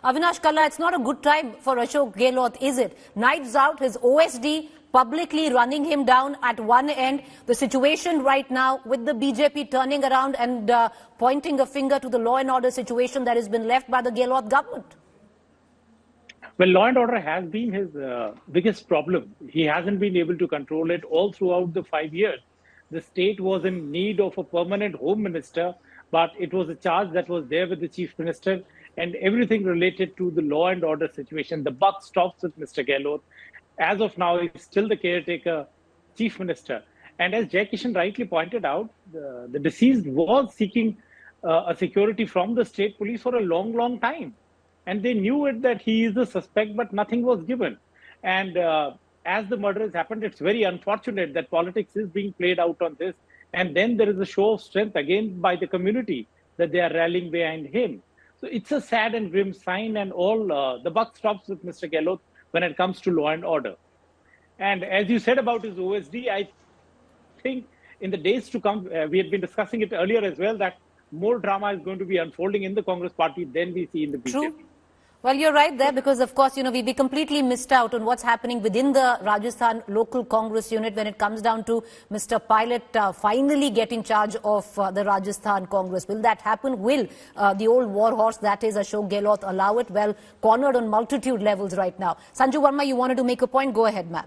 Avinash Kalla, it's not a good time for Ashok Gehlot, is it? Knives out, his OSD publicly running him down at one end. The situation right now with the BJP turning around and pointing a finger to the law and order situation that has been left by the Gehlot government. Well, law and order has been his biggest problem. He hasn't been able to control it all throughout the 5 years. The state was in need of a permanent home minister, but it was a charge that was there with the chief minister, and everything related to the law and order situation. The buck stops with Mr. Gehlot. As of now, he's still the caretaker chief minister. And as Jai Kishan rightly pointed out, the deceased was seeking a security from the state police for a long, long time. And they knew it that he is the suspect, but nothing was given. And as the murder has happened, it's very unfortunate that politics is being played out on this. And then there is a show of strength again by the community that they are rallying behind him. So it's a sad and grim sign, and all the buck stops with Mr. Gehlot when it comes to law and order. And as you said about his OSD, I think in the days to come, we had been discussing it earlier as well, that more drama is going to be unfolding in the Congress party than we see in the BJP. True. Well, you're right there, because of course, we completely missed out on what's happening within the Rajasthan local Congress unit when it comes down to Mr. Pilot finally getting charge of the Rajasthan Congress. Will that happen? Will the old war horse, that is Ashok Gehlot, allow it? Well, cornered on multitude levels right now. Sanju Verma, you wanted to make a point? Go ahead, ma'am.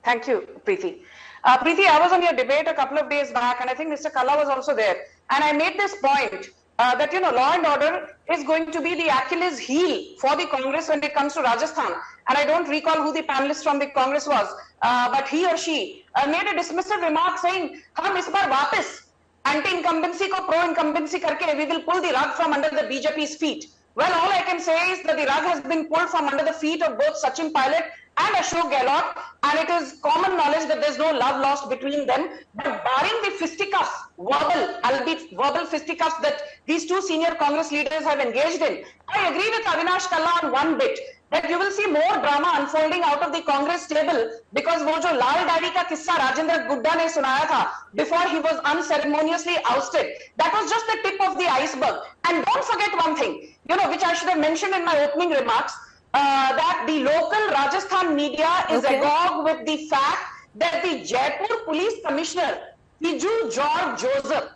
Thank you, Preeti. Preeti, I was on your debate a couple of days back, and I think Mr. Kalla was also there. And I made this point that, law and order is going to be the Achilles heel for the Congress when it comes to Rajasthan. And I don't recall who the panelist from the Congress was, but he or she made a dismissive remark saying, "Hum is baar wapas anti-incumbency ko pro-incumbency karke, we will pull the rug from under the BJP's feet." Well, all I can say is that the rug has been pulled from under the feet of both Sachin Pilot and Ashok Gehlot, and it is common knowledge that there's no love lost between them. But barring the fisticuffs, albeit verbal fisticuffs that these two senior Congress leaders have engaged in, I agree with Avinash Kalla on one bit, that you will see more drama unfolding out of the Congress table, because wo jo Lal Dadi ka kissa Rajendra Gudda ne sunaya tha before he was unceremoniously ousted, that was just the tip of the iceberg. And don't forget one thing, which I should have mentioned in my opening remarks, that the local Rajasthan media is agog with the fact that the Jaipur Police Commissioner, Piju George Joseph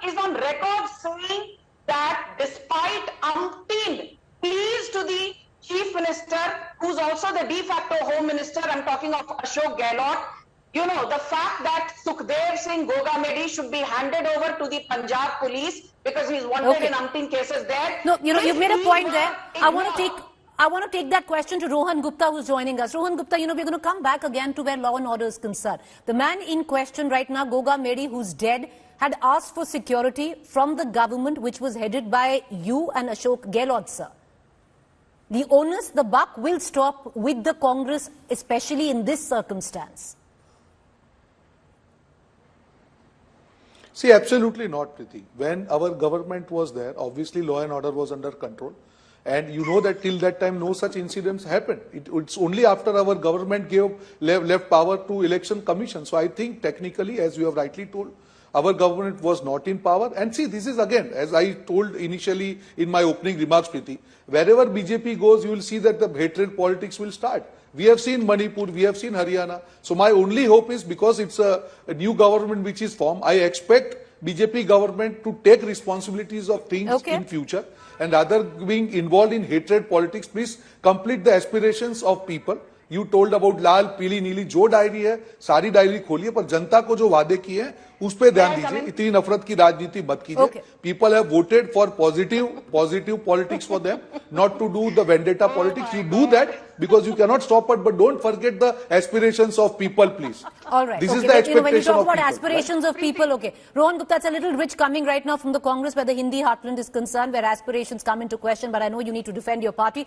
is on record saying that despite umpteen pleas to the Chief Minister, who's also the de facto Home Minister, I'm talking of Ashok Gehlot, the fact that Sukhdev Singh Gogamedi should be handed over to the Punjab police because he's wanted in umpteen cases there. No, you've made a point there. I want to take that question to Rohan Gupta, who's joining us. Rohan Gupta, we're going to come back again to where law and order is concerned. The man in question right now, Gogamedi, who's dead, had asked for security from the government, which was headed by you and Ashok Gehlot, sir. The onus, the buck will stop with the Congress, especially in this circumstance. See, absolutely not, Preeti. When our government was there, obviously law and order was under control. And you know that till that time, no such incidents happened. It's only after our government left power to election commission. So I think technically, as you have rightly told, our government was not in power. And see, this is again, as I told initially in my opening remarks, Preeti, wherever BJP goes, you will see that the hatred politics will start. We have seen Manipur, we have seen Haryana. So my only hope is, because it's a new government which is formed, I expect BJP government to take responsibilities of things in future, and rather being involved in hatred politics, please complete the aspirations of people. You told about लाल पीली नीली, जो diary है सारी diary खोलिए, पर जनता को जो वादे किए हैं उस पे ध्यान दीजिए. इतनी नफरत की राजनीति मत कीजिए. People have voted for positive politics for them, not to do the vendetta politics. You do that because you cannot stop it, but don't forget the aspirations of people, please. All right. This is the expectation when you talk about people, aspirations of people, Rohan Gupta, it's a little rich coming right now from the Congress where the Hindi heartland is concerned, where aspirations come into question, but I know you need to defend your party.